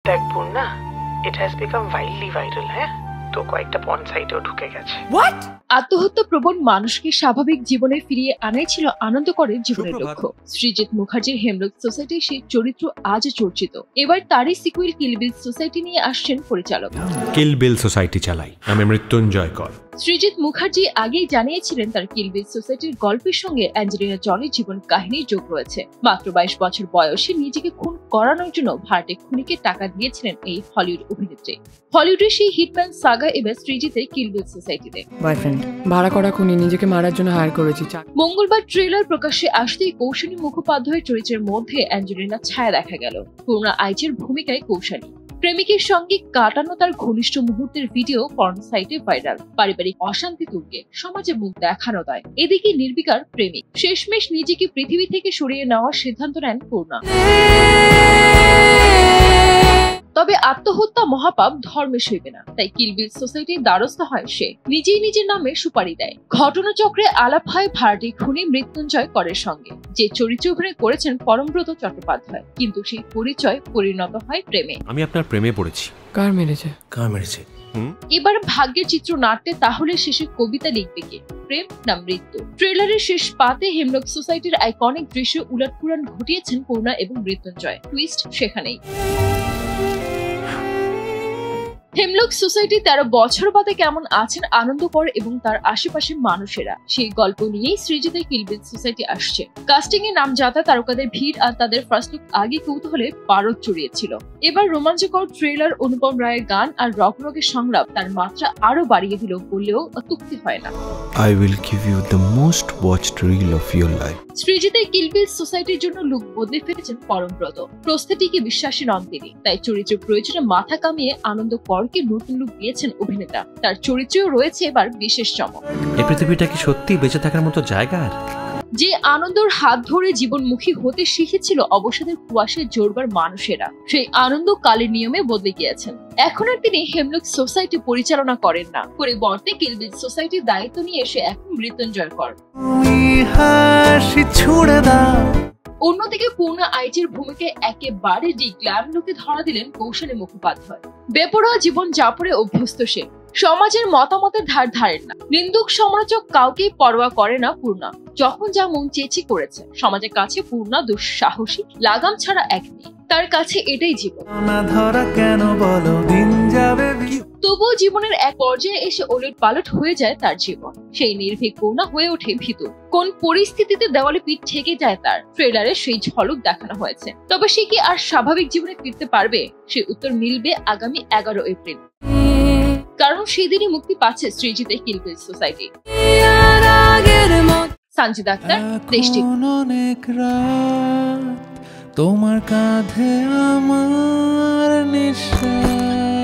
দেখ Purna, it has become wildly viral. হ্যাঁ, তো কয়েকটা পর্ন সাইটেও ঢুকে গেছে। হোয়াট? আত্মহত্যা প্রবণ মানুষকে স্বাভাবিক জীবনে ফিরিয়ে আনাই ছিল আনন্দকরের জীবনের লক্ষ্য। সৃজিত মুখার্জির হেমলক সোসাইটির সেই চরিত্র আজ চর্চিত। এবার তারই সিকুয়েল কিল বিল সোসাইটি নিয়ে আসছেন পরিচালক। কিল বিল সোসাইটি চালাই, আমি মৃত্যুঞ্জয় কর। সৃজিত মুখার্জি আগেই জানিয়েছিলেন তার কিল বিল সোসাইটির গল্পের সঙ্গে অ্যাঞ্জেলিনা জলির জীবন কাহিনীর যোগ রয়েছে। মাত্র 22 বছর বয়সে নিজেকে খুন করানোর জন্য ভাড়াটে খুনিকে টাকা দিয়েছিলেন এই হলিউড অভিনেত্রী। হলিউডের সেই হিটম্যান সাগা এবার সৃজিতের কিল বিল সোসাইটিতে। বয়ফ্রেন্ড ভাড়া করা খুনি নিজেকে মারার জন্য হায়ার করেছি। মঙ্গলবার ট্রেলার প্রকাশ্যে আসতেই কৌশানী মুখোপাধ্যায়ের চরিত্রের মধ্যে অ্যাঞ্জেলিনার ছায়া দেখা গেল। পূর্ণা আইচের ভূমিকায় কৌশানী। প্রেমিকের সঙ্গে কাটানো তার ঘনিষ্ঠ মুহূর্তের ভিডিও পর্ন সাইটে ভাইরাল। পারিবারিক অশান্তি তুলকে সমাজে মুখ দেখানো দেয়। এদিকে নির্বিকার প্রেমিক শেষমেশ নিজেকে পৃথিবী থেকে সরিয়ে নেওয়ার সিদ্ধান্ত নেন পূর্ণা। তবে আত্মহত্যা মহাপাপ ধর্মে সইবে না, তাই কিল বিল সোসাইটির দ্বারস্থ হয় সে। নিজেই নিজের নামে সুপারি দেয়। ঘটনাচক্রে আলাপ হয় ভাড়াটে খুনি মৃত্যুঞ্জয় করের সঙ্গে, যে চরিত্রে অভিনয় করেছেন পরমব্রত চট্টোপাধ্যায়। কিন্তু সেই পরিচয় পরিণত হয় প্রেমে। আমি আপনার প্রেমে পড়েছি। কার মেরেছে? কার মেরেছে? এবার ভাগ্যের চিত্রনাট্যে তাহলে শেষে কবিতা লিখবে কে, প্রেম না মৃত্যু? ট্রেলারের শেষ পাতে হেমলক সোসাইটির আইকনিক দৃশ্য উলটপুলট ঘটিয়েছেন পূর্ণা এবং মৃত্যুঞ্জয়। টুইস্ট সেখানেই। হেমলক সোসাইটি 13 বছর বাদে কেমন আছেন আনন্দকর এবং তার আশেপাশের মানুষেরা, সেই গল্প নিয়েই সৃজিতের কিল বিল সোসাইটি আসছে। কাস্টিং এ নামজাদা তারকাদের ভিড় আর তাদের ফার্স্ট লুক আগে কৌতূহলে পারদ চড়িয়েছিল। এবার রোমাঞ্চকর ট্রেলার, অনুপম রায়ের গান আর রকরকের সংলাপ তার মাত্রা আরো বাড়িয়ে দিল বললেও অত্যুক্তি হয় না। I will give you the most watched reel of your life. সৃজিতের কিল বিল সোসাইটির জন্য লুক বদলে ফেলেছেন পরমব্রত। প্রস্থেটিকে বিশ্বাসী নন তিনি, তাই চরিত্রের প্রয়োজনে মাথা কামিয়ে আনন্দকরকে নতুন লুক দিয়েছেন অভিনেতা। তার চরিত্রেও রয়েছে এবার বিশেষ চমক। এই পৃথিবীটা কি সত্যি বেঁচে থাকার মতো জায়গা? যে আনন্দর হাত ধরে জীবনমুখী হতে শিখেছিল অবসাদের কুয়াশায় জোরবার মানুষেরা, সেই আনন্দ কালের নিয়মে বদলে গিয়েছেন। এখন আর তিনি হেমলক সোসাইটি পরিচালনা করেন না, পরিবর্তে কিল বিল সোসাইটির দায়িত্ব নিয়ে এসে এখন মৃত্যুঞ্জয় কর। অন্যদিকে পূর্ণা আইচের ভূমিকায় একেবারে গ্ল্যাম লুকে ধরা দিলেন কৌশানী মুখোপাধ্যায়। বেপরোয়া জীবন যাপনে অভ্যস্ত সে, সমাজের মতামতের ধার ধারেন না। নিন্দুক সমালোচক কাউকেই পরোয়া করে না পূর্ণা। যখন যা মন চেয়েছে করেছে। সমাজের কাছে পূর্ণা দুঃসাহসী, লাগাম ছাড়া এক নেই। তার কাছে এটাই জীবন। তবুও জীবনের এক পর্যায়ে এসে ওলট পালট হয়ে যায় তার জীবন। সেই নির্ভীক পূর্ণা হয়ে ওঠে ভীতু। কোন পরিস্থিতিতে দেওয়ালে পিঠ ঠেকে যায় তার, ট্রেলারে সেই ঝলক দেখানো হয়েছে। তবে সে কি আর স্বাভাবিক জীবনে ফিরতে পারবে? সে উত্তর মিলবে আগামী 11 এপ্রিল, কারণ সেদিনই মুক্তি পাচ্ছে সৃজিতের কিল বিল সোসাইটি। সঞ্জিত আক্তার, দেশ টিভি। তোমার কাঁধে আমার নিঃশ্বাস।